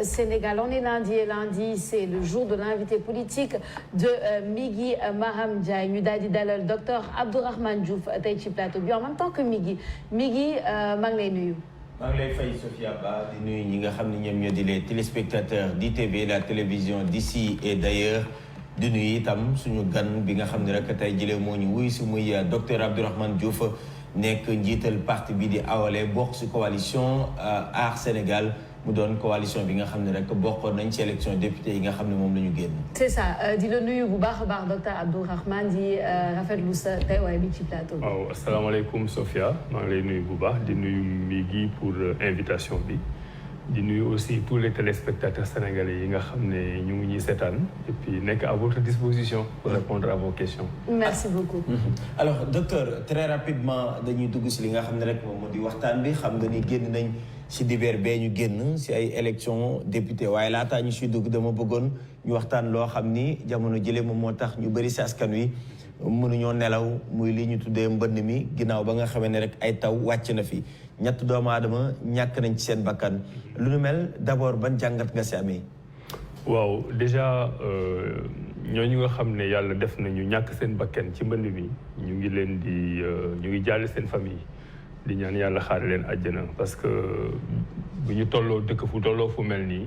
Sénégal, on est lundi et lundi, c'est le jour de l'invité politique de Migui Maham Ndiaye. Ñu daal di dalal docteur Abdourahmane Diouf tey ci plateau bi en même temps que Migui maa ngi lay nuyu. maa ngi lay fay Sophia Ba di nuyu ñi nga xam ne ñoom ñoo di les téléspectateurs d'ITV, la télévision d'ici et d'ailleurs. di nuyu itam suñu gan bi nga xam ne rek tey jëlee moo ñu wuy si muy docteur Abdourahmane Diouf nekk njiital parti bi di AOLE bokk si coalition Aar Sénégal. mu doon coalition bi nga xam ne rek bokkoon nañ ci élection député yi nga xam ne moom la ñu génn. c'est ça di la nuyu bu baax a baax docteur Abdourahmane di rafetlu sa teewaay bi ci plateau bi. waaw asalaamaaleykum Sophia maa ngi lay nuyu bu baax di nuyu Migui pour invitation bi di nuyu aussi tous les téléspectateurs sénégalais yi nga xam ne ñu ngi ñuy seetaan et puis nekk à votre disposition pour répondre à vos questions. merci beaucoup. alors docteur très rapidement dañuy dugg si li nga xam ne rek moom moo di waxtaan bi xam nga ni génn nañ. si dibeer bee ñu génn si ay élection député waaye laataa ñu siy dugg dama bëggoon ñu waxtaan loo xam ni jamono jële moom moo tax ñu bëri si askan wi mënuñoo nelaw muy li ñu tuddee mbënn mi ginnaaw ba nga xamee ne rek ay taw wàcc na fi ñett doomu aadama ñàkk nañ ci seen bakkan lu nu mel d'abord ban jàngat nga si amee. waaw déjà ñooñu nga xam ne yàlla def nañu ñàkk seen bakkan ci mbënn mi ñu ngi leen di ñu ngi jàll seen famille. di ñaan yàlla xaare leen àjjana parce que bu ñu tolloo dëkk fu tolloo fu mel nii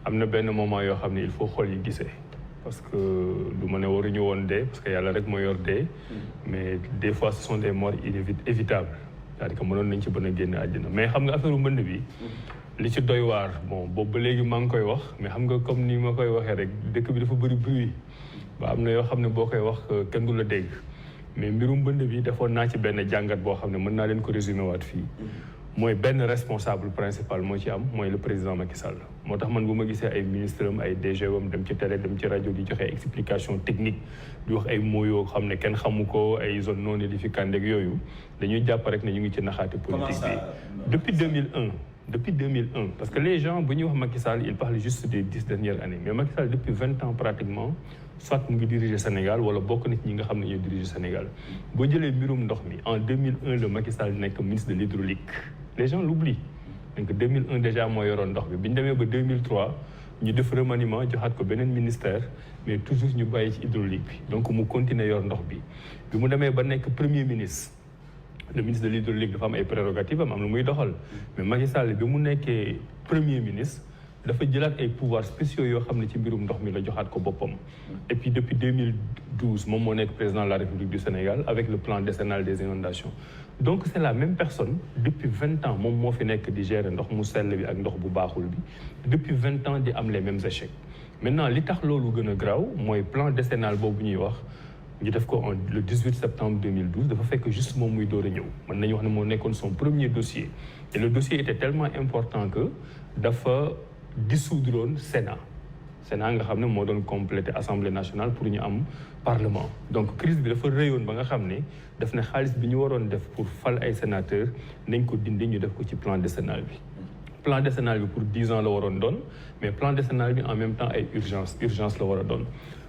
am na benn moment yoo xam ne il faut xool yi gisee parce que du ma ne waruñu woon dee parce que yàlla rek moo yor dee mais des fois ce sont des morts évitables c'est-à-dire que mënoon nañ ci bën a génn àjjana mais xam nga affaire mbënd bi li ci doy waar bon boobu ba léegi maa ngi koy wax mais xam nga comme ni ma koy waxee rek dëkk bi dafa bëri bruit ba am na yoo xam ne boo koy wax kenn du la dégg mais mbirum mbënd bi defoon naa ci benn jàngat boo xam ne mën naa leen ko résumer waat fii mooy benn responsable principal moo ci am mooy le président Macky Sall moo tax man bu ma gisee ay ministre am ay DG am dem ci télé dem ci rajo di joxe explication technique di wax ay mots yoo xam ne kenn xamu ko ay zone non édificante ak yooyu dañuy jàpp rek ne ñu ngi ci naxaate politique bi depuis 2001 parce que les gens bu ñuy wax Macky Sall il parle juste des 10 dernières années mais Macky Sall depuis 20 ans pratiquement soit mu ngi diriger Sénégal wala bokk na ci ñi nga xam ne ñooy diriger Sénégal boo jëlee mbirum ndox mi en 2001 le Macky Sall nekk ministre de l'hydraulique les gens l'oublient donc 2001 déjà moo yoroon ndox bi ñu demee ba 2003 ñu def remaniement joxaat ko beneen ministère mais toujours ñu bàyyi ci hydraulique bi donc mu continuer yor ndox bi mu demee ba nekk premier ministre le ministre de l'hydraulique dafa am ay prérogatives am lu muy doxal mais Macky Sall bi mu nekkee premier ministre dafa jëlaat ay pouvoirs spéciaux yoo xam ne ci mbirum ndox mi la joxaat ko boppam et puis depuis 2012 moom moo nekk président de la République du Sénégal avec le plan décennal des inondations donc c'est la même personne depuis 20 ans moom moo fi nekk di gérer ndox mu sell bi ak ndox bu baaxul bi depuis 20 ans di am les mêmes échecs maintenant li tax loolu gën a graaw mooy plan décennal boobu ñuy wax ñu def ko le 18 septembre 2012 dafa fekk juste moom muy door a ñëw mën nañu wax ne moo nekkoon son premier dossier et le dossier était tellement important que dafa dissoudre Sénat nga xam ne moo doon compléter Assemblée nationale pour ñu am parlement donc crise bi dafa rëyoon ba nga xam ne daf ne xaalis bi ñu waroon def pour fal ay sénateurs nañ ko dindi ñu def ko ci plan décennal bi pour 10 ans la waroon doon mais plan décennal bi en même temps ay urgence la war a doon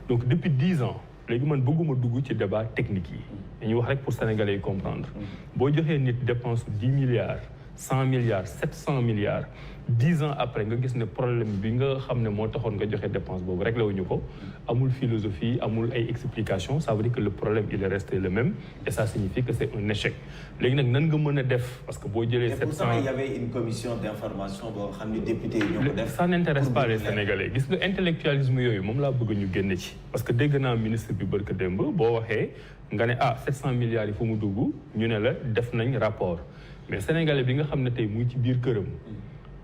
donc depuis 10 ans léegi man bëgguma dugg ci débat technique yi dañuy wax rek pour sénégalais yi comprendre boo joxee nit dépense 10 milliards 100 milliards 700 milliards 10 ans après nga gis ne problème bi nga xam ne moo taxoon nga joxe dépense boobu réglé wuñu ko amul philosophie amul ay explication ça veut dire que le problème il est resté le même et ça signifie que c'est un échec léegi nag nan nga mën a def parce que boo jëlee 700 il y avait une commission d'information boo xam ne député yi ñoo ko def ça n'intéresse pas les Sénégalais gis nga intellectualisme yooyu moom laa bëgg ñu génne ci parce que dégg naa ministre bi barka démb boo waxee nga ne 700 milliards yi fu mu dugg ñu ne la def nañ rapport mais Sénégalais bi nga xam ne tey mu ngi ci biir këram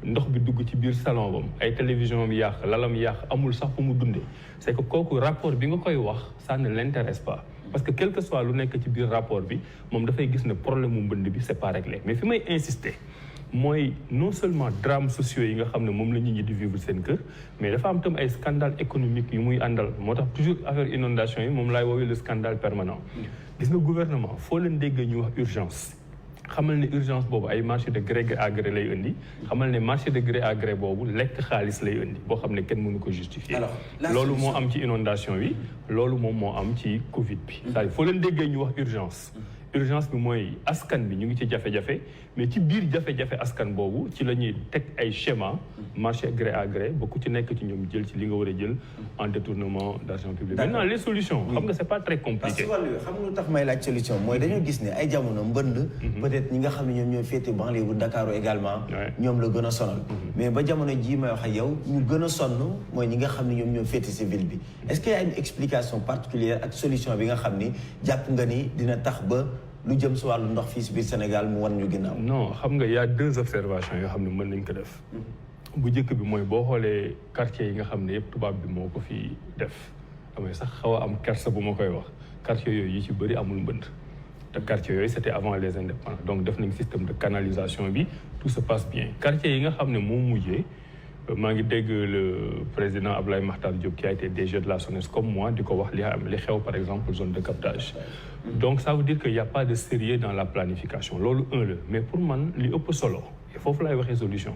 ndox bi dugg ci biir salon bam ay télévision bi yàq lalam yàq amul sax fu mu dundee c'est que kooku rapport bi nga koy wax ça ne l'intéresse pas parce que quel que soit lu nekk ci biir rapport bi moom dafay gis ne problème mu mbënd bi c'est pas réglé mais fi may insister mooy non seulement drames sociaux yi nga xam ne moom la nit ñi di vivre seen kër mais dafa am tam ay scandale économique yu muy àndal moo tax toujours affaire inondation yi moom laay woowee le scandale permanent gis nga gouvernement foo leen déggee ñu wax urgence xamal ne urgence boobu ay marché de gré à gré lay indi xamal ne marché de gré à gré boobu lekk xaalis lay indi boo xam ne kenn mënu ko justifier loolu moo am ci inondation bi loolu moom moo am ci Covid bi c'est-à-dire foo leen déggee ñu wax urgence urgence bi mooy askan bi ñu ngi ci jafe-jafe mais ci biir jafe-jafe askan boobu ci la ñuy teg ay schéma marché gré à gré ba ku ci nekk ci ñoom jël ci li nga war a jël en détournement d'argent public. Maintenant les solutions xam nga c'est pas très compliqué. parce que xam nga lu tax may laaj solution mooy dañoo gis ne ay jamono mbënd peut-être ñi nga xam ne ñoom ñoo féete banlieue bu Dakar également ñoom la gën a sonal mais ba jamono jii may wax ak yow ñu gën a sonn mooy ñi nga xam ne ñoom ñoo féete ci ville bi est-ce qu'il y a une explication particulière ak solution bi nga xam ni jàpp nga ni dina tax ba lu jëm si wàllu ndox fii si biir Sénégal mu wan ñu ginnaaw. non xam nga y a 2 observations yoo xam ne mën nañ ko def bu njëkk bi mooy boo xoolee quartier yi nga xam ne yëpp tubaab bi moo ko fi def damay sax xaw a am kersa bu ma koy wax quartier yooyu yi ci bëri amul mbënd te quartier yooyu c'était avant les indépendants donc def nañ système de canalisation bi tout se passe bien quartier yi nga xam ne moo mujjee maa ngi dégg le président Abdoulaye Makhtar Diop qui a été DG de la SONES comme moi di ko wax li xew par exemple zone de captage donc ça veut dire que y a pas de sérieux dans la planification loolu un la mais pour man li ëpp solo et foofu laay waxee solution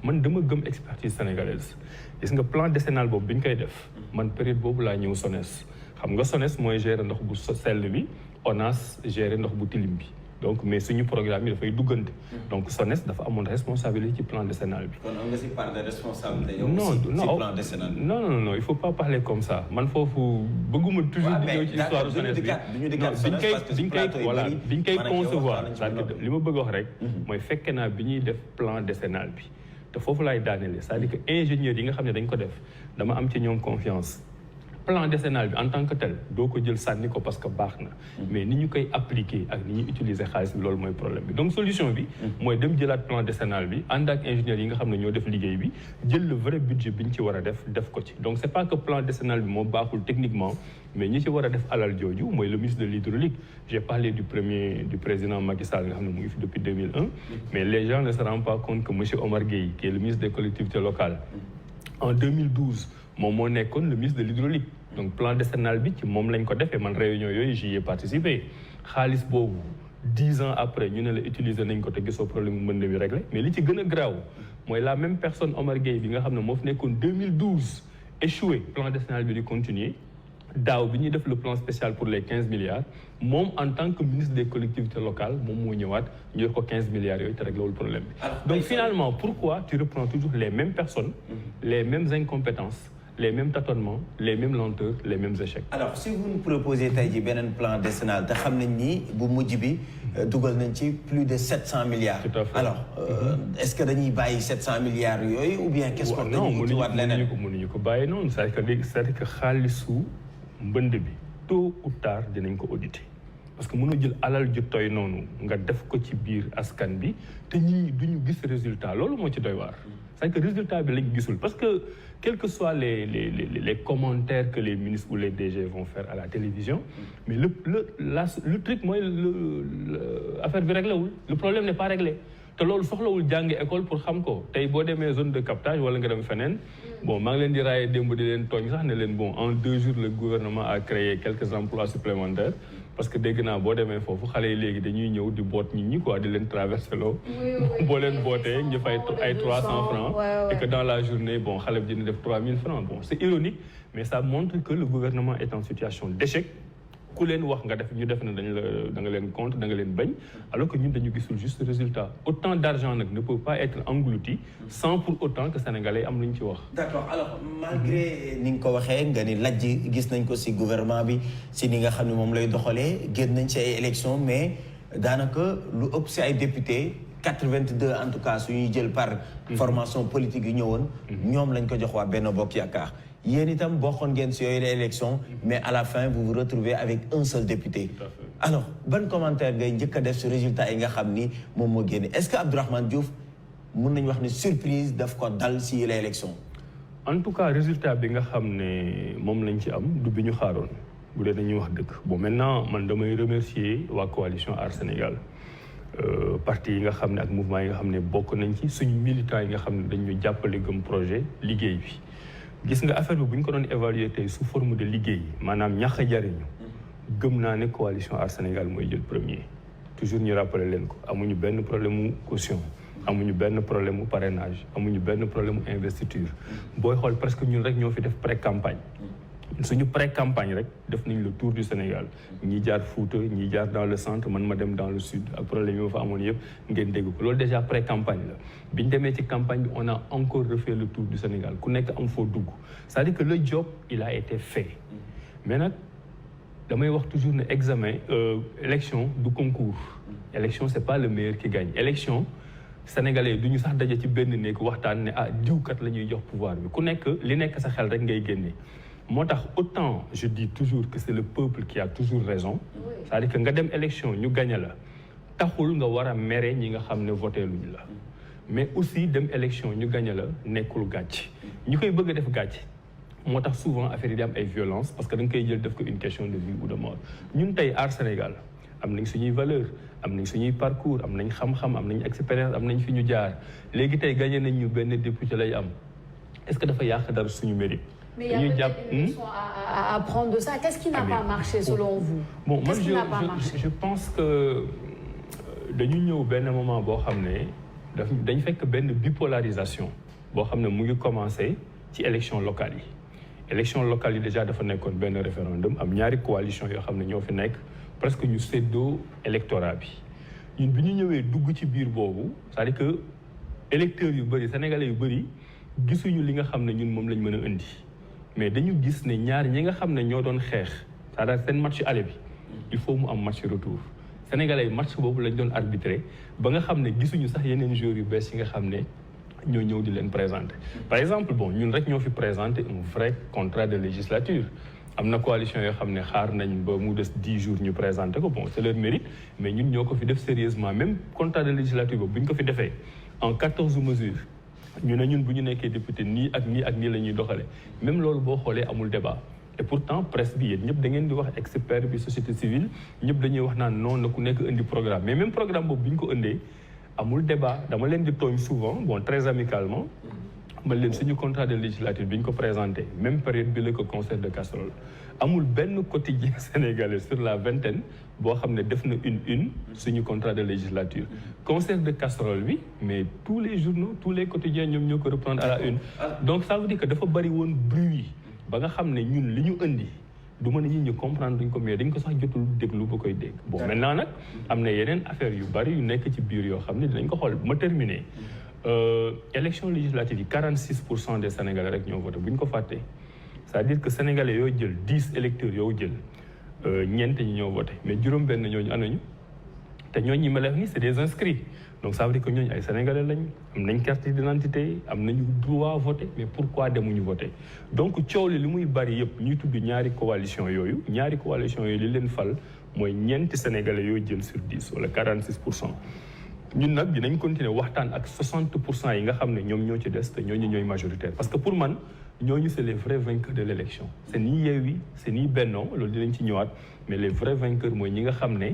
man dama gëm expertise sénégalaise gis nga plan décennal boobu bi ñu koy def man période boobu laa ñëw SONES xam nga SONES mooy gérer ndox bu sell bi ONAS gérer ndox bu tilim bi donc mais suñu programme yi dafay duggante donc SONES dafa amoon responsabilité ci plan décennal bi. kon am nga si part de responsabilité yow aussi ci plan décennal bi. non il faut pas parler comme ça man foofu bëgguma toujours di ñëw ci histoire SONES bi biñ koy concevoir c'est-à-dire li ma bëgg a wax rek mooy fekke naa bi ñuy def plan décennal bi te foofu laay daanelee c'est-à-dire que ingénieurs yi nga xam ne dañ ko def dama am ci ñoom confiance plan décennal bi en tant que tel doo ko jël sànni ko parce que baax na mais ni ñu koy appliquer ak ni ñuy utiliser xaalis bi loolu mooy problème bi donc solution bi mooy dem jëlaat plan décennal bi ànd ak ingénieurs yi nga xam ne ñoo def liggéey bi jël le vrai budget bi ñu ci war a def ko ci donc c'est pas que plan décennal bi moo baaxul techniquement mais ñi ci war a def alal jooju mooy le ministre de l'hydraulique j'ai parlé du président Macky Sall nga xam ne mu ngi fi depuis 2001 mais les gens ne se rendent pas compte que monsieur Omar Gueye qui est le ministre des collectivités locales en 2012 moom moo nekkoon le ministre de l'hydraulique donc plan décennal bi ci moom lañ ko defee man réunion yooyu j'y ai participé xaalis boobu 10 ans après ñu ne la utiliser nañ ko te gisoo problème mu mbënd bi réglé mais li ci gën a graaw mooy la même personne Omar Gueye bi nga xam ne moo fi nekkoon 2012 échoué plan décennal bi di continuer daaw bi ñuy def le plan spécial pour les 15 milliards moom en tant que ministre des collectivités locales moom moo ñëwaat ñu jox ko 15 milliards yooyu te réglé problème bi donc finalement pourquoi tu reprends toujours les mêmes personnes les mêmes incompétences les mêmes tâtonnements les mêmes lenteurs les mêmes échecs. alors si vous nous proposez tey jii beneen plan décennal te xam nañ ni bu mujj bi dugal nañ ci plus de 700 milliards. tout à fait alors est-ce que dañuy bàyyi 700 milliards yooyu ou bien qu'est-ce que dañuy utiwaat leneen mënuñu ko bàyyi noonu c'est-à-dire que xaalisu mbënd bi tôt ou tard dinañ ko auditer parce que mënoo jël alal ju toy noonu nga def ko ci biir askan bi te ñi duñu gis résultat loolu moo ci doy waar. c'est-à-dire que résultat bi lañ gisul parce que quels que soient les commentaires que les ministres ou les DG vont faire à la télévision mais le truc mooy affaire bi réglé wul le problème n'est pas réglé te loolu soxlawul jàng école pour xam ko tey boo demee zone de captage wala nga dem feneen bon maa ngi leen di raaye démb di leen tooñ sax ne leen bon en 2 jours le gouvernement a créé quelques emplois supplémentaires parce que dégg naa boo demee foofu xale yi léegi dañuy ñëw di boot nit ñi quoi di leen traversé loo boo leen bootee ñu fay ay 300 francs et que dans la journée bon xale bi dina def 3000 francs bon c'est ironique mais ça montre que le gouvernement est en situation d'échec ku leen wax nga def ñu def ne da nga leen contre da nga leen bañ alors que ñun dañu gisul juste résultat autant d'argent nag ne peut pas être englouti sans pour autant que sénégalais am lu ñu ci wax. d'accord alors malgré ni nga ko waxee nga ni lajj gis nañ ko ci gouvernement bi ci ni nga xam ne moom lay doxalee génn nañ ci ay élections mais daanaka lu ëpp ci ay députés 82 en tout cas suñuy jël par formation politique yu ñëwoon ñoom lañ ko jox waa Benno Bokk Yaakaar. yéen itam bokkoon ngeen ci yooyu élection mais à la fin vous vous retrouvez avec un seul député alors ban commentaire ngay njëkk a def ci résultat yi nga xam ni moom moo génne est-ce que Abdourahmane Diouf mun nañu wax ni surprise daf ko dal ci les élections en tout cas résultat bi nga xam ne moom lañ ci am du bi ñu xaaroon bu dee dañuy wax dëgg bon maintenant man damay remercier waa coalition Aar Sénégal parti yi nga xam ne ak mouvement yi nga xam ne bokk nañ ci suñu militants yi nga xam ne dañu jàppale gëm projet liggéey bi gis nga affaire bi bu ñu ko doon évaluer tey sous forme de liggéey maanaam ñax a jariñu gëm naa ne coalition Aar Sénégal mooy jël premier toujours ñu rappeler leen ko amuñu benn problème mu caution amuñu benn problème mu parrainage amuñu benn problème mu investiture booy xool presque ñun rek ñoo fi def pré-campagne suñu pré-campagne rek def nañ le tour du Sénégal ñi jaar Fouta ñi jaar dans le centre man ma dem dans le sud ak problème yi ma fa amoon yëpp ngeen dégg ko loolu déjà pré-campagne la bi ñu demee ci campagne bi on a encore refait le tour du Sénégal ku nekk am foo dugg c'est-à-dire que le job il a été fait mais nag damay wax toujours ne examen élection du concours élection c'est pas le meilleur qui gagne élection sénégalais du ñu sax daje ci benn néeg waxtaan ne ah diwkat la ñuy jox pouvoir bi ku nekk li nekk sa xel rek ngay génne moo tax autant je dis toujours que c'est le peuple qui a toujours raison c'est-à-dire que nga dem élection ñu gagné la taxul nga war a mere ñi nga xam ne voté luñu la mais aussi dem élection ñu gagné la nekkul gàcc ñu koy bëgg a def gàcc moo tax souvent affaire yi di am ay violence parce que da nga koy jël def ko une question de vie ou de mort ñun tey Aar Sénégal am nañ suñuy valeur am nañ suñuy parcours am nañ xam-xam am nañ expérience am nañ fi ñu jaar léegi tey gagné nañ ñu benn député lay am est-ce que dafa yàq dara suñu mérite. Mais il y a peut-être une leçon à apprendre de ça. Qu'est-ce qui n'a pas marché selon vous? Bon, moi je pense que dañu ñëw benn moment boo xam ne dañ fekk benn bipolarisation boo xam ne mu ngi commencé ci élection locale yi. élection locale yi déjà dafa nekkoon benn référendum am ñaari coalition yoo xam ne ñoo fi nekk presque ñu séddoo électorat bi ñun bi ñu ñëwee dugg ci biir boobu c'est-à-dire que électeurs yu bëri sénégalais yu bëri gisuñu li nga xam ne ñun moom lañ mën a indi mais dañu gis ne ñaar ñi nga xam ne ñoo doon xeex c'est-à-dire seen match aller bi il faut mu am match retour sénégalais yi match boobu lañ doon arbitrer ba nga xam ne gisuñu sax yeneen joueurs yu bees yi nga xam ne ñoo ñëw di leen présenter par exemple bon ñun rek ñoo fi présenter un vrai contrat de législature am na coalition yoo xam ne xaar nañ ba mu des 10 jours ñu présenter ko bon c'est leur mérite mais ñun ñoo ko fi def sérieusement même contrat de législature boobu bu ñu ko fi defee en 14 mesures ñu ne ñun bu ñu nekkee député nii ak nii ak nii la ñuy doxale même loolu boo xoolee amul débat et pourtant presse bi yéen ñëpp da ngeen di wax expert bi société civile ñëpp dañuy wax naan non na ku nekk indi programme mais même programme boobu bu ñu ko indee amul débat dama leen di tooñ souvent bon très amicalement man leen suñu contrat de législature bi ñu ko présenté même période bi la ko concert de casserole amul benn quotidien sénégalais sur la vingtaine boo xam ne def na une suñu contrat de législature concert de casserole bi mais tous les journaux tous les quotidiens ñoom ñoo ko reprendre à la une donc ça veut dire que dafa bari woon bruit ba nga xam ne ñun li ñu indi du mën a ñi ñu comprendre duñ ko mais dañ ko sax jotul déglu ba koy dégg bon maintenant nag am na yeneen affaire yu bari yu nekk ci biir yoo xam ne dinañ ko xool ma terminer élection législative yi 46% des sénégalais rek ñoo voté bu ñu ko fàttee c'est-à-dire que sénégalais yoo jël 10 électeurs yoo jël ñeent ñi ñoo voté mais juróom-benn ñooñu anañu te ñooñu ñi ma lay wax ni c'est des inscrits donc ça veut dire que ñooñu ay sénégalais lañ am nañ carte d'identité am nañu droit voter mais pourquoi demuñu voter donc coow li muy bari yëpp ñuy tudd ñaari coalition yooyu li leen fal mooy ñeenti sénégalais yoo jël sur 10 wala 46%. ñun nag dinañ continuer waxtaan ak 60% yi nga xam ne ñoom ñoo ci des te ñooñu ñooy majoritaire parce que pour man ñooñu c'est les vrais vainqueurs de l'élection c'est ni Yewwi c'est ni Benno loolu dinañ ci ñëwaat mais les vrais vainqueurs mooy ñi nga xam ne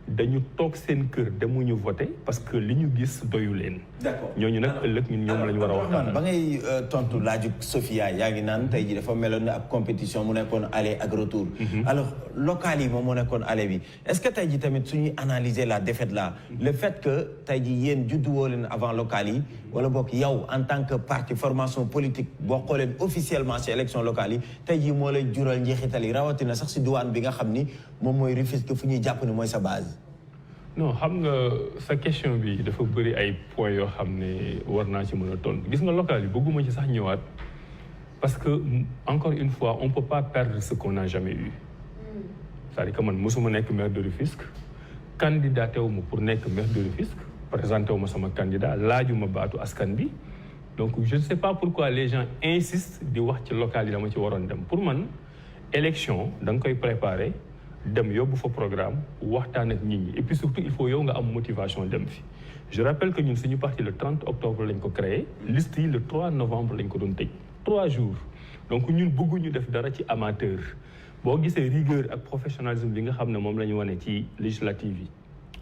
dañu toog seen kër demuñu voter parce que li ñu gis doyu leen. d'accord ñooñu nag ëllëg ñun ñoom lañu war a waxtaan. ba ngay tontu laaju Sophia yaa ngi naan tey ji dafa meloon ne ab compétition mu nekkoon aller ak retour. alors local yi moom moo nekkoon aller bi est-ce que tey ji tamit suñuy analyser la défaite là le fait que tey ji yéen juddu woo leen avant local yi wala boog yow en tant que parti formation politique boo xooleen officiellement ci élection locale yi tey ji moo lay jural njeexital yi rawatina sax ci douane bi nga xam ni moom mooy Rufisque fu ñuy jàpp ni mooy sa base. non xam nga sa question bi dafa bëri ay points yoo xam ne war naa ci mën a tontu gis nga local yi bëgguma ci sax ñëwaat parce que encore une fois on peut pas perdre ce qu'on n'a jamais eu c'est-à-dire que man mosuma nekk maire de Rufisque candidaté wu ma pour nekk maire de Rufisque présenté wu ma sama candidat laajuma baatu askan bi donc je ne sais pas pourquoi les gens insistent di wax ci local yi dama ci waroon dem pour man élection da nga koy préparer dem yóbbu fa programme waxtaan ak nit ñi et puis surtout il faut yow nga am motivation dem fi je rappelle que ñun suñu parti le 30 octobre lañ ko créé liste yi le 3 novembre lañ ko doon tëj 3 jours donc ñun bëgguñu def dara ci amateur boo gisee rigueur ak professionnalisme bi nga xam ne moom la ñu wane ci législative yi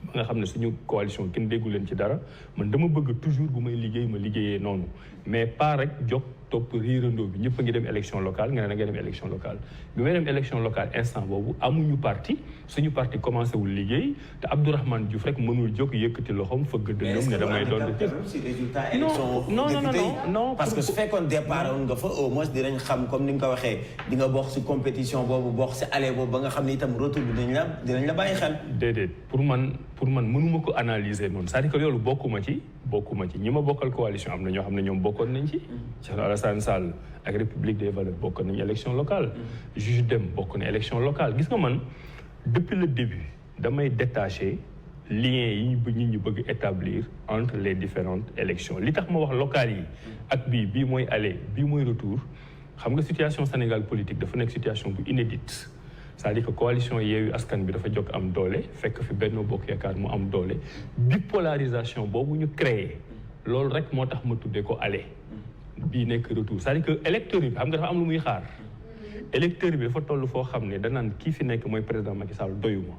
ba nga xam ne suñu coalition kenn déggu leen ci dara man dama bëgg toujours bu may liggéey ma liggéeyee noonu mais pas rek jóg topp riirandoo bi ñëpp a ngi dem élection locale nga ne da ngay dem élection locale bi may dem élection locale instant boobu amuñu parti suñu parti commencé wul liggéey te Abdourahmane Diouf rek mënul jóg yëkkati loxoom fëgg dënnam ne damay doon si résultat élection député non parce que su fekkoon départ woon nga fa au moins dinañ xam comme ni nga ko waxee di nga bokk si compétition boobu bokk si aller boobu ba nga xam ne itam retour bi dinañ la bàyyi xel. déedéet pour man mënuma ko analyser noonu c'est-à-dire que loolu bokkuma ci ñi ma bokkal coalition am na ñoo xam ne ñoom bokkoon nañ ci. Thierno Alassane Sall ak République des Valeurs bokkoon nañu élection locale. Juge Dème bokk na élection locale gis nga man depuis le début damay détacher liens yi nit ñi bëgg établir entre les différentes élections li tax ma wax locales yi ak bii mooy aller bii mooy retour xam nga situation Sénégal politique dafa nekk situation bu inédite. c'est-à-dire que coalition Yewwi Askan bi dafa jóg am doole fekk fi Benno Bokk Yaakaar mu am doole bipolarisation boobu ñu créé loolu rek moo tax ma tuddee ko aller bii nekk retour c'est-à-dire que électeur bi xam nga dafa am lu muy xaar électeur bi dafa toll foo xam ne danaan kii fi nekk mooy président Macky Sall doyuma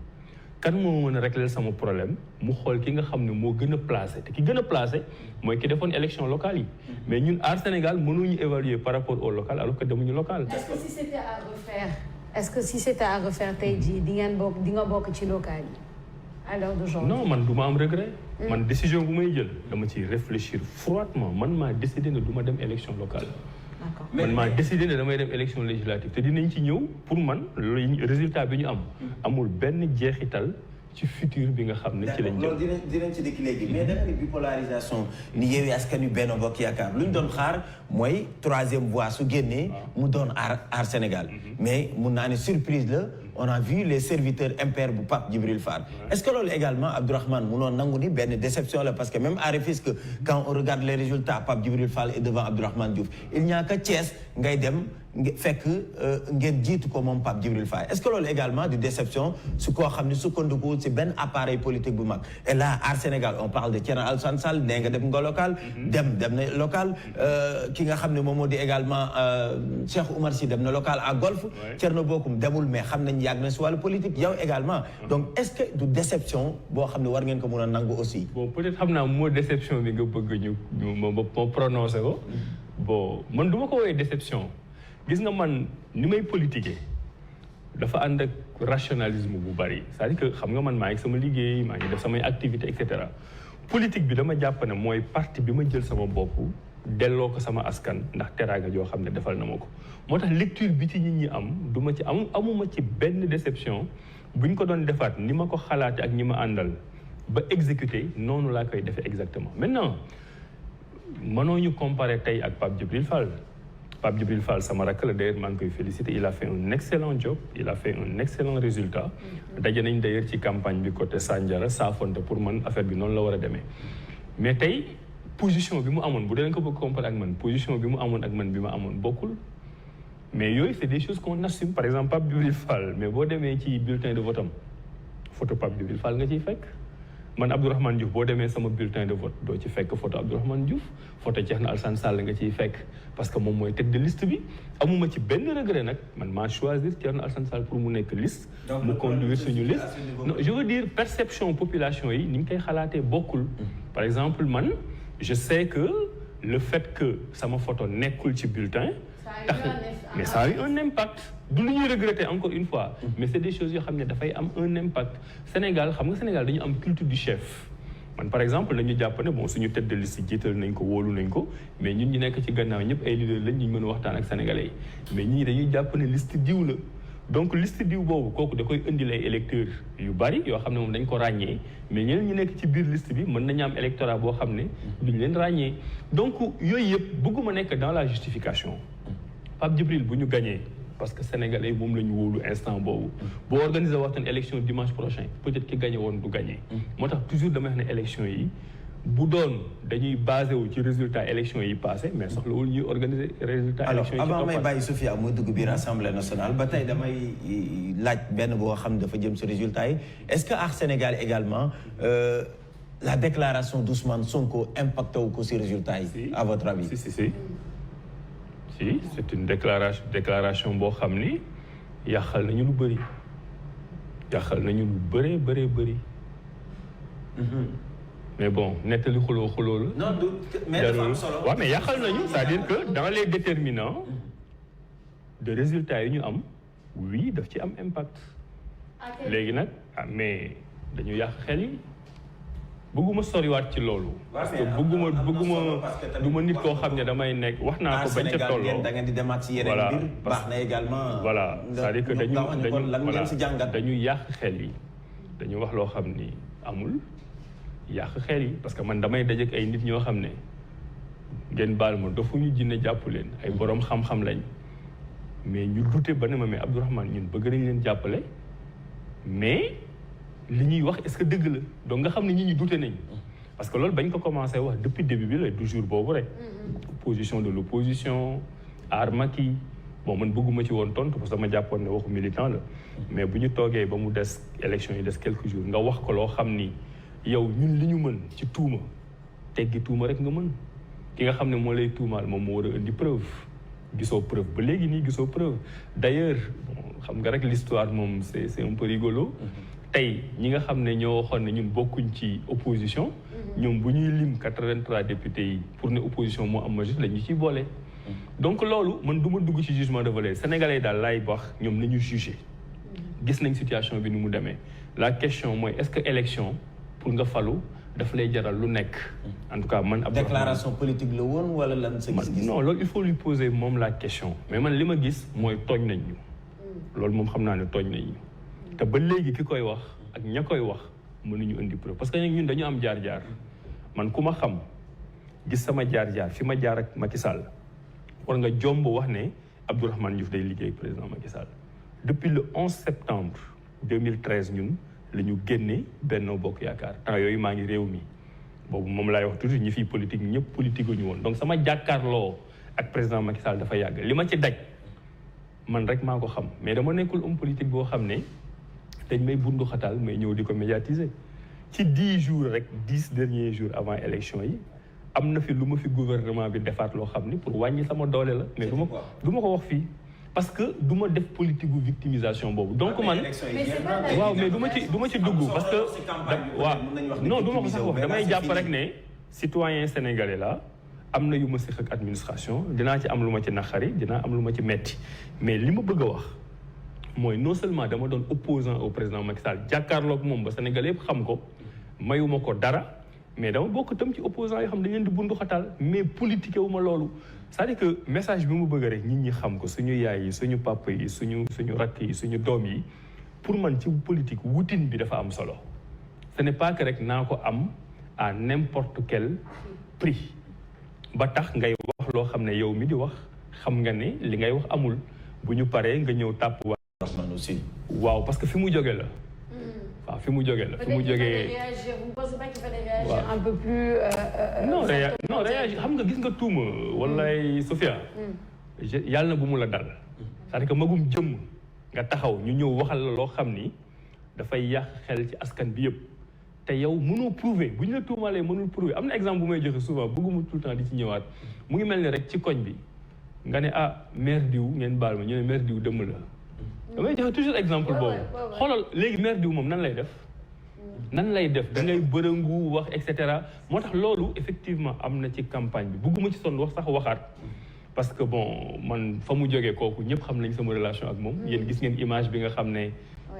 kan moo mën a régler sama problème mu xool ki nga xam ne moo gën a placé te ki gën a placé mooy ki defoon élection locale yi mais ñun Aar Sénégal mënuñu évaluer par rapport au local alors que demuñu local. Est-ce que si c'était à refaire tey jii di nga bokk ci local yi à l'heure d'aujourd'hui? Non man du ma am regret. man décision bu may jël dama ciy réfléchir froidement man maa décidé ne du ma dem élection locale. D'accord. man maa décidé ne damay dem élection législative te dinañ ci ñëw pour man résultat bi ñu am amul benn jeexital ci futur bi nga xam ne ci lañ jëm. loolu dinañ ci dikk léegi mais da nga ni bipolarisation ni Yewwi Askan Wi Benno Bokk Yaakaar lu ñu doon xaar mooy troisième voie su génnee mu doon aar Sénégal mais mun naa ne surprise la on a vu les serviteurs impairs bu Pape Djibril Fall. Est-ce que loolu également Abdourahmane munoon nangu ni benn déception la parce que même à Rufisque quand on regarde les résultats Pape Djibril Fall est devant Abdourahmane Diouf il n'y a que Thiès ngay dem fekk ngeen jiitu ko moom Pape Djibril Fall. Est-ce que loolu également du déception su koo xam ne sukkandiku ci benn appareil politique bu mag et là Aar Sénégal on parle de Thierno Alassane Sall nee nga dem nga local dem na local ki nga xam ne moom moo di également Cheikh Oumar Sy dem na local à Golf Thierno Bocoum demul mais xam nañ yàgg na si wàllu politique yow également donc est-ce que du déception boo xam ne war ngeen ko mën a nangu aussi. bon peut-être xam naa moo déception bi nga bëgg ma prononcé ko bon man du ma ko woowee déception gis nga man ni may politiquer dafa ànd ak rationalisme bu bari c'est-à-dire que xam nga man maa ngi sama liggéey maa ngi def samay activité et cetera politique bi dama jàpp ne mooy parti bi ma jël sama bopp delloo ko sama askan ndax teraanga joo xam ne defal na ma ko moo tax lecture bi ci nit ñi am du ma ci amuma ci benn déception buñ ko doon defaat ni ma ko xalaate ak ñi ma àndal ba exécuter noonu laa koy defee exactement maintenant mënoo ñu comparer tey ak Pape Djibril Fall sama rakk la d'ailleurs maa ngi koy féliciter il a fait un excellent job il a fait un excellent résultat daje nañ d'ailleurs ci campagne bi côté Sandiara saafonte pour man affaire bi noonu la war a demee mais tey position bi mu amoon bu dee ko bëgg comparer ak man position bi mu amoon ak man bi ma amoon bokkul mais yooyu c'est des choses qu'on assume par exemple Pape Djibril Fall mais boo demee ci bulletin de vote am photo Pape Djibril Fall nga ciy fekk man Abdourahmane Diouf boo demee sama bulletin de vote doo ci fekk photo Abdourahmane Diouf photo Thierno Alassane Sall nga ciy fekk parce que moom mooy tête de liste bi amuma ci benn regret nag man maa choisir Thierno Alassane Sall pour mu nekk liste mu conduire suñu liste non je veux dire perception population yi ni ñu koy xalaatee bokkul par exemple man je sais que le fait que sama photo nekkul ci bulletin tax mais ça a eu un impact du lu ñuy regretter encore une fois mais c'est des choses yoo xam ne dafay am un impact Sénégal xam nga Sénégal dañu am culture du chef man par exemple dañu jàpp ne bon suñu tête de liste jiital nañ ko wóolu nañ ko mais ñun ñu nekk ci gannaaw ñëpp ay leader lañ ñu mën a waxtaan ak sénégalais yi mais ñii dañuy jàpp ne liste diw la donc liste diw boobu kooku da koy indil ay électeurs yu bari yoo xam ne moom dañ ko ràññee mais ñeneen ñi nekk ci biir liste bi mën nañu am électorat boo xam ne duñ leen ràññee donc yooyu yëpp bëgguma nekk dans la justification Pape Djibril bu ñu gagné parce que sénégalais moom la ñu wóolu instant boobu boo organiser waxtaan élection dimanche prochain peut-être ki gagné woon du gagné moo tax toujours damay wax ne élection yi bu doon dañuy basé wu ci résultat élection yi passé mais soxlawul ñuy organiser résultat élection yi avant may bàyyi Sophia muy dugg biir assemblée nationale ba tey damay laaj benn boo xam ne dafa jëm si résultat yi est-ce que Aar Sénégal également la déclaration d'Ousmane Sonko impacté wu ko si résultat yi à votre avis si c'est une déclaration boo xam ni yàqal nañu lu bëri mais bon nettali xuloo la. non du mais dafa am solo. waaw mais yàqal nañu c'est-à-dire que dans les déterminants de résultats yi ñu am oui daf ci am impact. léegi nag mais dañu yàq xel yi bëgguma soriwaat ci loolu. parce que bëgguma du ma nit koo xam ne damay nekk wax naa ko bañ ca tolloo. da ngeen di demaat si yeneen mbir. baax na également. voilà c'est-à-dire que dañu yàq xel yi dañu wax loo xam ni amul yàq xel yi parce que man damay dajeek ay nit ñoo xam ne ngeen baal ma dofuñu jinne jàpp leen ay borom xam-xam lañ mais ñu dute ba ne ma mais Abdourahmane ñun bëgg nañ leen jàppale mais. li ñuy wax est-ce que dëgg la donc nga xam ne ñi dute nañ parce que loolu bañ ko commencé wax depuis début bi la du jour boobu rek opposition de l'opposition aar Macky bon man bëgguma ci woon tontu parce que dama jàppoon ne waxu militant la mais bu ñu toogee ba mu des élection yi des quelques jours nga wax ko loo xam ni yow ñun li ñu mën ci tuuma teggi tuuma rek nga mën ki nga xam ne moo lay tuumaal moom moo war a indi preuve gisoo preuve ba léegi nii gisoo preuve d'ailleurs xam nga rek l'histoire moom c'est un peu rigolo tey ñi nga xam ne ñoo waxoon ne ñun bokkuñ ci opposition ñoom bu ñuy lim 83 députés yi pour ne opposition moo am majorité la ñu ciy boole donc loolu man du ma dugg ci jugement de valeur sénégalais yi daal laay wax ñoom nañu jugé gis nañ situation bi ni mu demee la question mooy est-ce que élection pour nga falu daf lay jaral lu nekk en tout cas man déclaration politique la woon wala lan sa gis-gis non loolu il faut lui poser moom la question mais man li ma gis mooy tooñ nañ ñu loolu moom xam naa ne tooñ nañ ñu te ba léegi ki koy wax ak ña koy wax mënuñu indi preuve parce que ñun dañu am jaar-jaar man ku ma xam gis sama jaar-jaar fi ma jaar ak Macky Sall war nga jomb wax ne Abdourahmane Diouf day liggéey président Macky Sall depuis le 11 septembre 2013 ñun la ñu génne Benno Bokk Yaakaar temps yooyu maa ngi réew mi boobu moom laay wax toujours ñi fiy politique ñëpp politique ñu woon donc sama jàkkaarloo ak président Macky Sall dafa yàgg li ma ci daj man rek maa ko xam mais dama nekkul homme politique boo xam ne dañ may bundu xataal may ñëw di ko médiatiser ci 10 jours rek 10 derniers jours avant élection yi am na fi lu ma fi gouvernement bi defaat loo xam ni pour wàññi sama doole la mais du ma ko wax fii parce que du ma def politique gu victimisation boobu donc man waaw mais du ma ci dugg parce que waaw non du ma ko sax wax damay jàpp rek ne citoyen sénégalais la am na yu ma séq ak administration dinaa ci am lu ma ci naqari dinaa am lu ma ci metti mais li ma bëgg a wax mooy non seulement dama doon opposant au président Macky Sall jàkkaarloog moom ba Sénégal yëpp xam ko mayuma ko dara mais dama bokk tam ci opposant yoo xam dañ leen di bundu xatal mais politique wu ma loolu c'est-à-dire que message bi mu bëgg rek nit ñi xam ko suñu yaay yi suñu papa yi suñu rakk yi suñu doom yi pour man ci politique wutin bi dafa am solo ce n'est pas que rek naa ko am à n'importe quel prix ba tax ngay wax loo xam ne yow mi di wax xam nga ne li ngay wax amul bu ñu paree nga ñëw tàpp aussi waaw parce que fi mu jógee la waaw fi mu jógee la fi mu jógee vous ne pensez pas qu'il fallait réagir un peu plus non réagir xam nga gis nga tuuma wallaay Sophia yàlla na bu mu la dal c'est-à-dire que magum jëmm nga taxaw ñu ñëw waxal la loo xam ni dafay yàq xel ci askan bi yëpp te yow mënoo prouver bu ñu la tuumalee mënul prouver am na exemple bu may joxe souvent bëgguma tout le temps di ci ñëwaat mu ngi mel ni rek ci koñ bi nga ne maire diw ngeen baal ma ñu ne maire diw dëmm la damay joxe toujours exemple boobu xoolal léegi maire diw moom nan lay def da ngay bërëngu wax et cetera moo tax loolu effectivement am na ci campagne bi bugguma ci sonn wax sax waxaat parce que bon man fa mu jógee kooku ñëpp xam nañ sama relation ak moom yéen gis ngeen image bi nga xam ne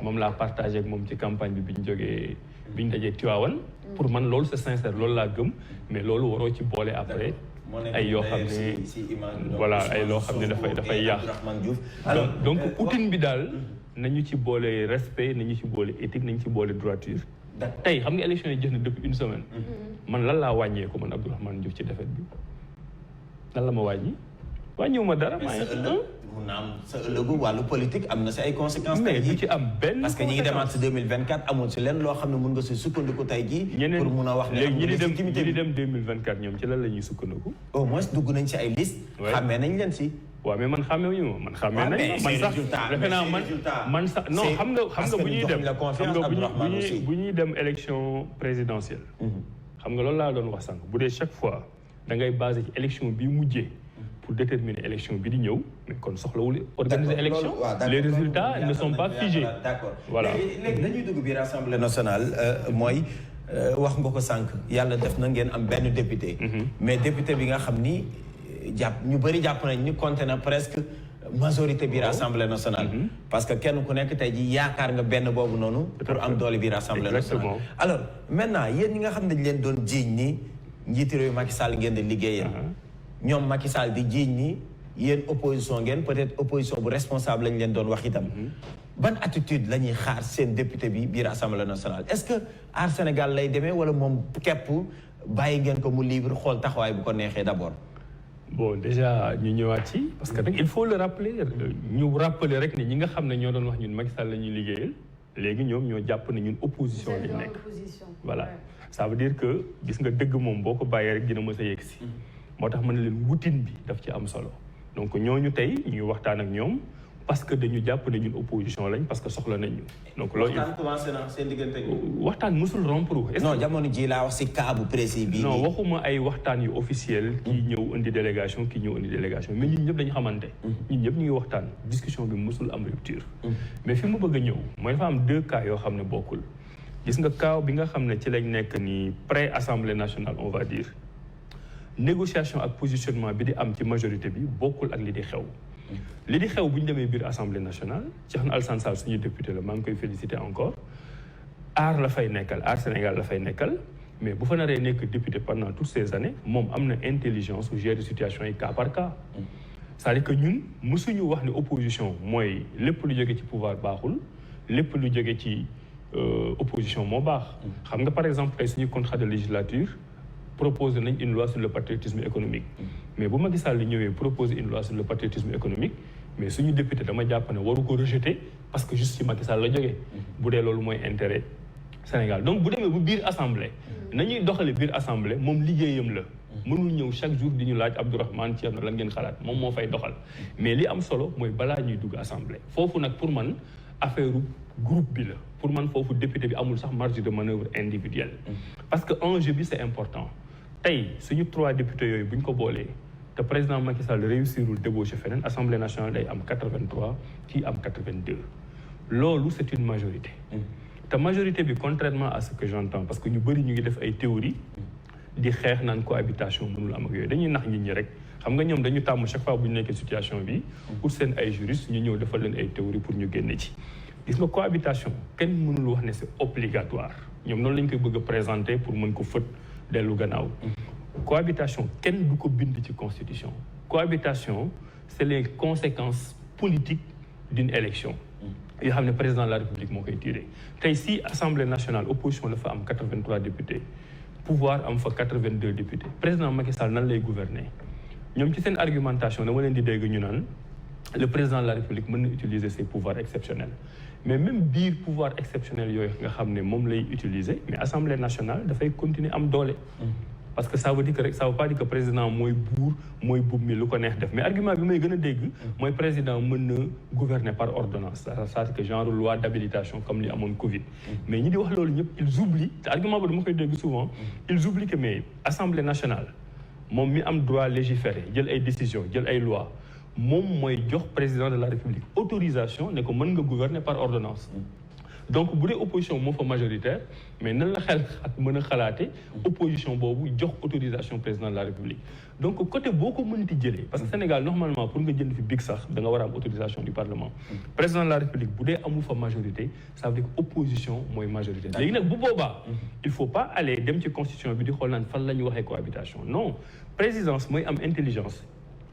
moom laa partagé ak moom ci campagne bi bi ñu dajee Tivaouane pour man loolu c'est sincère loolu laa gëm mais loolu waroo ci boole après ay yoo xam ne voilà ay loo xam ne dafay yàq donc outil bi daal nañu ci boole respect nañu ci boole éthique nañu ci boole droiture tey xam nga élection yi jëf na depuis une semaine man lan laa wàññee ko man Abdourahmane Diouf ci défaite bi lan la ma wàññiwuma dara maa ngi mun na am sa ëllëgu wàllu politique am na si ay conséquences tey jii ci am benn parce que ñi ngi demaat si 2024 amul si lenn loo xam ne mun nga si sukkandiku tey jii pour mun a wax ne léegi ñi di dem 2024 ñoom ci lan la ñuy sukkandiku au moins dugg nañ si ay liste xàmmee nañ leen si waaw mais man xàmmee ñu man xàmmee nañ man sax defe naa man sax non xam nga bu ñuy dem bu ñuy dem élection présidentielle xam nga loolu laa doon wax sànq bu dee chaque fois da ngay basé ci élection bi mujjee pour déterminer élection bi di ñëw mais kon soxlawul organiser élection les résultats ne sont pas figés d'accord voilà léegi dañuy dugg biir Assemblée nationale mooy wax nga ko sànq yàlla def na ngeen am benn député. mais député bi nga xam ni ñu bëri jàpp nañ ni compté na presque majorité biir assemblée nationale. parce que kenn ku nekk tey ji yaakaar nga benn boobu noonu. pour am doole biir assemblée nationale. alors maintenant yéen ñi nga xam ne dañ leen doon jiiñ ni njiiti réew Macky Sall ngeen di liggéeyal. ñoom Macky Sall di jiiñ ni yéen opposition ngeen peut-être opposition bu responsable lañ leen doon wax itam. ban attitude la ñuy xaar seen député bi biir assemblée nationale est-ce que Aar Sénégal lay demee wala moom képp bàyyi ngeen ko mu libre xool taxawaay bu ko neexee d'abord. bon déjà ñu ñëwaat ci parce que nag il faut le rappeler ñu rappeler rek ne ñi nga xam ne ñoo doon wax ñun Macky Sall la ñuy liggéeyal léegi ñoom ñoo jàpp ne ñun opposition lañ nekk. voilà ça veut dire que gis nga dëgg moom boo ko bàyyee rek dina mës a yegg si. moo tax ma ne leen wutin bi daf ci am solo donc ñooñu tey ñuy waxtaan ak ñoom. parce que dañu jàpp ne ñun opposition lañ parce que soxla nañ ñu. donc loolu waxtaan commencé na seen diggante. waxtaan musul rompre. non jamono ji laa wax si cas bu précis bii. non waxuma ay waxtaan yu officiel. kii ñëw indi délégation kii ñëw indi délégation mais ñun ñëpp dañu xamante. ñun ñëpp ñu ngi waxtaan discussion bi musul am rupture. mais fi mu bëgg a ñëw mooy dafa am 2 cas yoo xam ne bokkul. gis nga cas bi nga xam ne ci lañ nekk ni pré assemblée nationale on va dire négociation ak positionnement bi di am ci majorité bi bokkul ak li di xew. li di xew bu ñu demee biir assemblée nationale Thierno Alassane Sall suñu député la maa ngi koy féliciter encore Aar la fay nekkal Aar Sénégal la fay nekkal mais bu fa naree nekk député pendant toutes ces années moom am na intelligence su gérer situation yi cas par cas. c'est-à-dire que ñun mësuñu wax ne opposition mooy lépp lu jóge ci pouvoir baaxul lépp lu jóge ci opposition moo baax. xam nga par exemple tey suñu contrat de législature proposé nañ une loi sur le patriotisme économique. mais bu Macky Sall ñëwee proposer une loi sur le patriotisme économique mais suñu député dama jàpp ne waru ko rejeter parce que juste ci Macky Sall la jógee. bu dee loolu mooy intérêt Sénégal donc bu demee bu biir assemblée. nañuy doxale biir assemblée moom liggéeyam la. mënul ñëw chaque jour di ñu laaj Abdourahmane Thierno lan ngeen xalaat moom moo fay doxal mais li am solo mooy balaa ñuy dugg assemblée foofu nag pour man affaire groupe bi la pour man foofu député bi amul sax marge de manœuvre individuelle. parce que enjeu bi c'est important tey suñu 3 députés yooyu bu ñu ko boolee. te président Macky Sall réussirul débaucher feneen assemblée nationale day am 83 kii am 82 loolu c'est une majorité. te majorité bi contrairement à ce que j'entends parce que ñu bëri ñu ngi def ay théories di xeex naan cohabitation mënul am ak yooyu dañuy nax nit ñi rek xam nga ñoom dañu tàmm chaque fois bu ñu nekkee situation bi pour seen ay juristes ñu ñëw defal leen ay théories pour ñu génne ci. gis nga cohabitation kenn mënul wax ne c'est obligatoire ñoom noonu lañ koy bëgg a présenter pour mën ko fët dellu gannaaw. cohabitation kenn du ko bind ci constitution cohabitation c'est les conséquences politiques d'une élection yoo xam ne président de la république moo koy tiré tey si assemblée nationale opposition dafa am 83 députés pouvoir am fa 82 députés président Macky Sall nan lay gouverner ñoom ci seen argumentation dama leen di dégg ñu naan le président de la république mën na utiliser ses pouvoirs exceptionnels mais même biir pouvoir exceptionnel yooyu nga xam ne moom lay utiliser mais assemblée nationale dafay continuer am doole. parce que ça veut dire que rek ça veut pas dire que président mooy buur mooy buub mi lu ko neex def mais argument bi may gën a dégg mooy président mën na gouverner par ordonnance c'est-à-dire que genre loi d'habilitation comme li amoon Covid mais ñi di wax loolu ñëpp ils oublient te argument ba dama koy dégg souvent ils oublient que mais assemblée nationale moom mi am droit légiférer jël ay décisions jël ay lois moom mooy jox président de la république autorisation ne ko mën nga gouverner par ordonnance donc bu dee opposition moo fa majoritaire mais nan la xel ak mën a xalaate opposition boobu jox autorisation président de la république donc côté boo ko mënti jëlee parce que Sénégal normalement pour nga jënd fi big sax da nga war a am autorisation du parlement président de la république bu dee amu fa majorité ça veut dire que opposition mooy majorité léegi nag bu boobaa il faut pas aller dem ci constitution bi di xool naan fan la ñu waxee cohabitation non présidence mooy am intelligence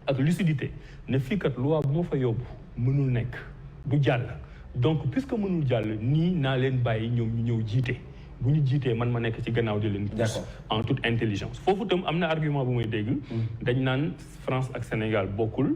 ak lucidité ne fii kat loi bu ma fa yóbbu mënul nekk du jàll donc puisque mënul jàll nii naa leen bàyyi ñoom ñu ñëw jiite bu ñu jiitee man ma nekk ci gannaaw di leen pousse en toute intelligence foofu itam am na argument bu may dégg dañ naan France ak Sénégal bokkul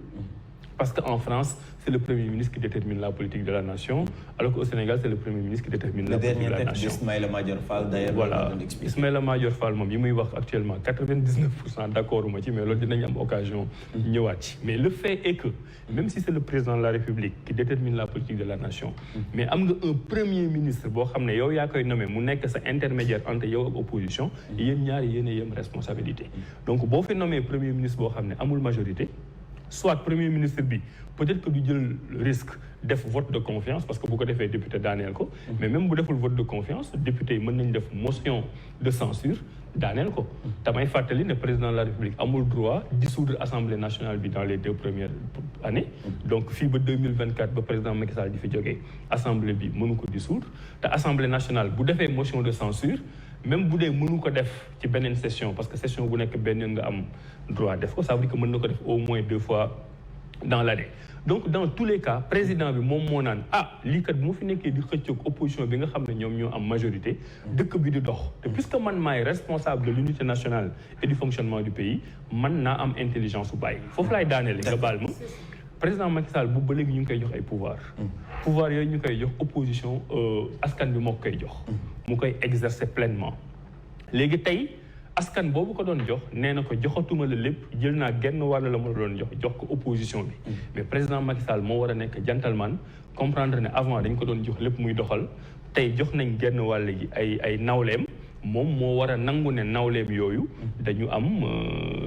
parce que en France c'est le premier ministre qui détermine la politique de la nation alors qu'au Sénégal c'est le premier ministre qui détermine la politique de la nation. Ismaïla Madior Fall d'ailleurs. Voilà Ismaïla Madior Fall moom yi muy wax actuellement 99% d'accord ma ci mais loolu dinañ am occasion ñëwaat ci mais le fait est que même si c'est le président de la République qui détermine la politique de la nation mais am nga un premier ministre boo xam ne yow yaa koy nommé mu nekk sa intermédiaire entre yow ak opposition yéen ñaari yéen a yem responsabilité donc boo fi nommé premier ministre boo xam ne amul majorité soit premier ministre bi peut-être que du jël risque def vote de confiance parce que bu ko defee député daaneel ko mais même bu deful vote de confiance député yi mën nañ def motion de censure daaneel ko damay fàttali ne président de la République amul droit dissoudre assemblée nationale bi dans les 2 premières années donc fii ba 2024 ba président Macky Sall di fi jógee assemblée bi mënu ko dissoudre te assemblée nationale bu defee motion de censure même bu dee mënu ko def ci beneen session parce que session bu nekk benn yoon nga am droit def ko ça veut dire que mën na ko def au moins 2 fois dans l'année donc dans tous les cas président bi moom moo naan lii kat bu ma fi nekkee di xëccoog opposition bi nga xam ne ñoom ñoo am majorité dëkk bi di dox te puisque man maay responsable de l'unité nationale et du fonctionnement du pays man naa am intelligence bu bàyyi foofu laay daaneele nga baal ma président Macky Sall bu ba léegi ñu ngi koy jox ay pouvoir yooyu ñu koy jox opposition askan bi moo koy jox mu koy exercer pleinement léegi tey askan boobu ko doon jox nee na ko joxatuma la lépp jël naa genn wàll la ma la doon jox ko opposition bi mais président Macky Sall moo war a nekk gentleman comprendre ne avant dañ ko doon jox lépp muy doxal tey jox nañ genn wàll gi ay nawleem moom moo war a nangu ne nawleem yooyu dañu am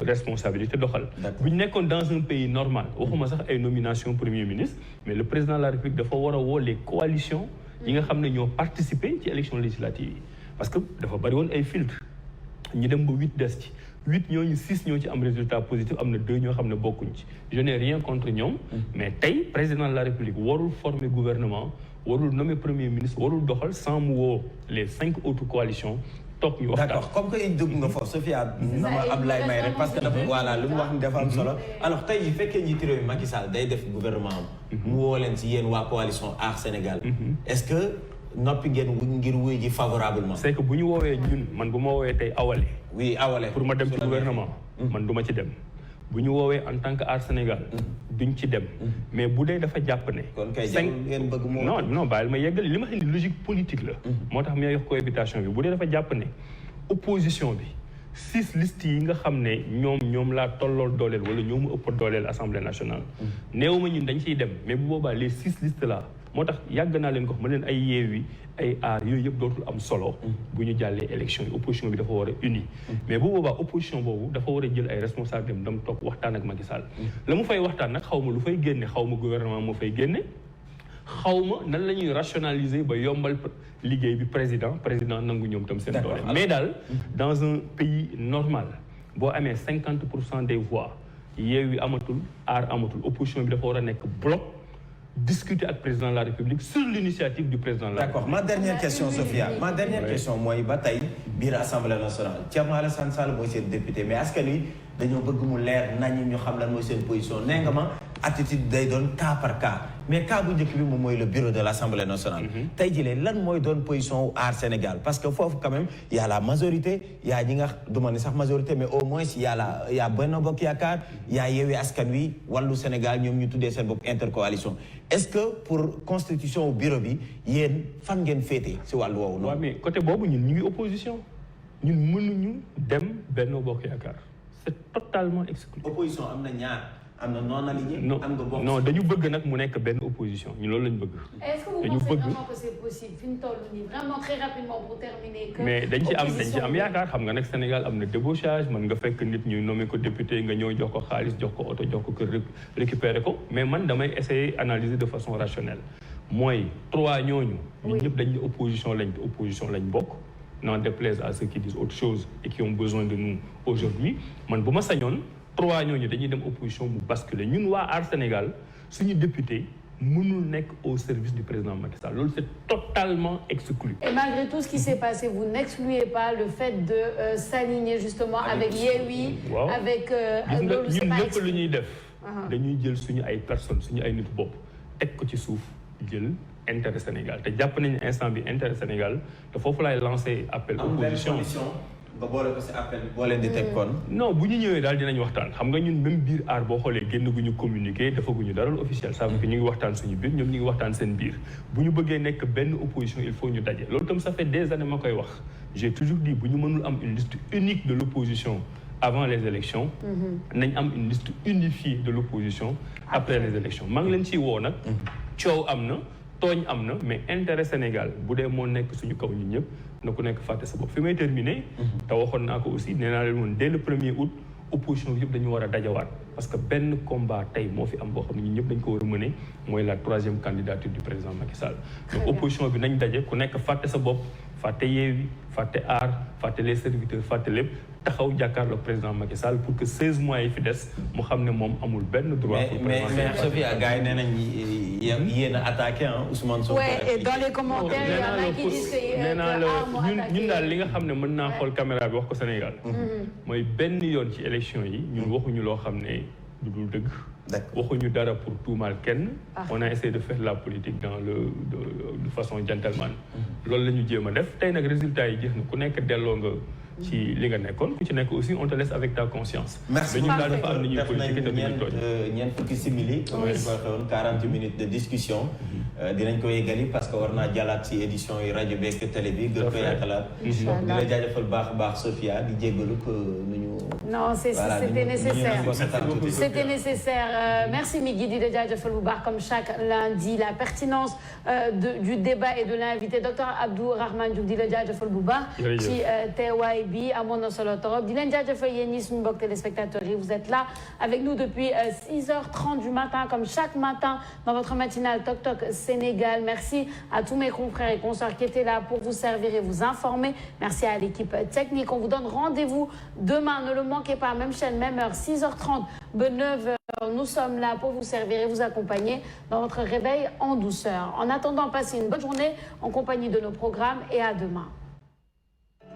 responsabilité doxal bu ñu nekkoon dans un pays normal waxuma sax ay nomination premier ministre mais le président de la République dafa war a woo les coalitions yi nga xam ne ñoo participer ci élection législative yi parce que dafa bari woon ay filtre ñu dem ba 8 des ci 8 ñooñu 6 ñoo ci am résultat positif am na 2 ñoo xam ne bokkuñ ci je n'ai rien contre ñoom mais tey président de la République warul former gouvernement warul nommer premier ministre warul doxal sans mu woo les 5 autres coalitions toog ñu waxtaan. D'accord comme que dugg nga foofu Sophia na ma Ablaye may rek parce que dafa voilà lu mu wax ni dafa am solo alors tey jii fekkee njiitu réew mi Macky Sall day def gouvernement am mu woo leen si yéen waa coalition Aar Sénégal est-ce que noppi ngeen ngir wuy ji favorablement. c'est que bu ñu woowee ñun man bu ma woowee tey awale. oui awale pour ma dem ci gouvernement. man du ma ci dem. bu ñu woowee en tant que Aar Sénégal. duñ ci dem. mais bu dee dafa jàpp ne. kon kay jarul ngeen bëgg moo. non bàyyil ma yeggali li ma xam ne logique politique la. moo tax may wax cohabitation bi bu dee dafa jàpp ne opposition bi 6 listes yi nga xam ne ñoom laa tollool dooleel wala ñoo mu ëpp dooleel assemblée nationale. néew ma ñun dañ ciy dem mais bu boobaa les 6 listes là. moo tax yàgg naa leen ko wax ma leen ay Yewwi ay Aar yooyu yëpp dootul am solo bu ñu jàllee élection yi opposition bi dafa war a uni mais bu boobaa opposition boobu dafa war a jël ay responsable dem toog waxtaan ak Macky Sall la mu fay waxtaan nag xaw ma lu fay génne xaw ma gouvernement moo fay génne xaw ma nan la ñuy rationaliser ba yombal liggéey bi président nangu ñoom tam seen doole mais daal dans un pays normal boo amee 50% des voix Yewwi amatul Aar amatul opposition bi dafa war a nekk bloc discuter avec le président de la République sur l'initiative du président de la République. D'accord. Ma dernière question, Sophia. Ma dernière question, moi, bataille, biir Assemblée nationale. Thierno Alassane Sall mooy seen député mais askan wi dañoo bëgg mu leer nañu ñu xam lan mooy seen position nee nga ma attitude day doon cas par cas mais cas bu njëkk bi moom mooy le bureau de l'Assemblée nationale. tey jii lan mooy doon position wu Aar Sénégal parce que foofu quand même y a la majorité y a ñi nga duma ne sax majorité mais au moins y a Benno Bokk Yaakaar y a Yewwi Askan Wi Wallu Sénégal ñoom ñu tuddee seen bopp intercoalition est-ce que pour constitution wu bureau bi yéen fan ngeen féete si wàllu woowu noonu. waaw mais côté boobu ñun ñu ngi opposition ñun mënuñu dem Benno Bokk Yaakaar c'est totalement exclu. opposition am na ñaar. am na non aligné. am nga bokk non dañu bëgg nag mu nekk benn opposition ñu loolu lañu bëgg. est-ce que vous pensez vraiment que c'est possible fi ñu toll nii vraiment très rapidement pour terminer. que mais dañ ci am yaakaar xam nga nag Sénégal am na débauchage mën nga fekk nit ñuy nommé ko député nga ñëw jox ko xaalis jox ko oto jox ko kër récupérer ko mais man damay essayer analyser de façon rationnelle mooy 3 ñooñu. ñun ñëpp dañ ne opposition lañ bokk. n'en déplaise à ceux qui disent autre chose et qui ont besoin de nous aujourd'hui man bu ma sañoon 3 ñooñu dañuy dem opposition bu basculer ñun waa Aar Sénégal suñu député mënul nekk au service du président Macky Sall loolu c'est totalement exclu. Et malgré tout ce qui s'est passé vous n'excluez pas le fait de s'aligner justement avec Yewwi. waaw avec gis nga ñun lépp lu ñuy def. dañuy jël suñu ay personnes suñu ay nit bopp teg ko ci suuf jël. intérêt Sénégal te jàpp nañu instant bi intérêt Sénégal te foofu laay lancé appel opposition ba boole ko si appel boo leen di teg kon. non bu ñu ñëwee daal dinañ waxtaan xam nga ñun même biir Aar boo xoolee génn gu ñu communiqué dafa gu ñu dara officiel ça veut dire que ñu ngi waxtaan suñu biir ñoom ñu ngi waxtaan seen biir bu ñu bëggee nekk benn opposition il faut ñu daje loolu tam ça fait des années ma koy wax j'ai toujours dit bu ñu mënul am une liste unique de l'opposition avant les élections nañ am une liste unifiée de l'opposition après les élections maa ngi leen ciy woo nag coow am na tooñ am na mais intérêt Sénégal bu dee moo nekk suñu kaw ñun ñëpp na ku nekk fàtte sa bopp fi may terminer te waxoon naa ko aussi nee naa leen woon dès le 1er août opposition bi yëpp dañu war a dajawaat parce que benn combat tey moo fi am boo xam ne ñun ñëpp dañ ko war a mener mooy la 3e candidature du président Macky Sall. Donc opposition bi nañ daje ku nekk fàtte sa bopp fàtte Yewwi fàtte Aar fàtte les serviteurs fàtte lépp taxaw jàkkaarloo président Macky Sall pour que 16 mois yi fi des mu xam ne moom amul benn droit. mais Sophia gars yi nee nañ yéen a attaqué Ousmane Sonko. ouais, et dans les commentaires il y en a qui disent que ñun daal li nga xam ne mën naa xool caméra bi wax ko Sénégal. mooy benn yoon ci élection yi ñun waxuñu loo xam ne du dul dëgg. waxuñu dara pour tuumaal kenn. on a essayé de faire la politique de façon gentleman. loolu la ñu jéem a def tey nag résultat yi jeex na ku nekk delloo nga. ci li nga nekkoon ku ci nekk aussi on te laisse avec ta conscience. merci beaucoup daal dafa am ni ñuy politique te duñu tooñ. ñeent fukki simili. comme ni ko waxee woon 40 minutes de discussion. dinañ ko yeggali parce que war naa jàllaat si édition yi rajo beeg télé bi. gën ko yaatalaat. di la jaajëfal baax a baax Sophia di jéggalu que nu ñu. non c'était nécessaire. C'était nécessaire. Merci Migui di la jaajëfal bu baax comme chaque lundi la pertinence du débat et de l'invité docteur Abdourahmane Diouf di la jaajëfal bu baax. ci teewaay bi amoon na solo torop di leen jaajëfal yéen ñi suñu mbokk téléspectateurs yi vous êtes là avec nous depuis 6h30 du matin comme chaque matin dans votre matinale Toc Toc Sénégal. Merci à tous mes confrères et consoeurs qui étaient là pour vous servir et vous informer. Merci à l'équipe technique. On vous donne rendez-vous demain. Ne le manquez pas, même chaîne, même heure, 6h30, 9h. Nous sommes là pour vous servir et vous accompagner dans votre réveil en douceur. En attendant, passez une bonne journée en compagnie de nos programmes et à demain.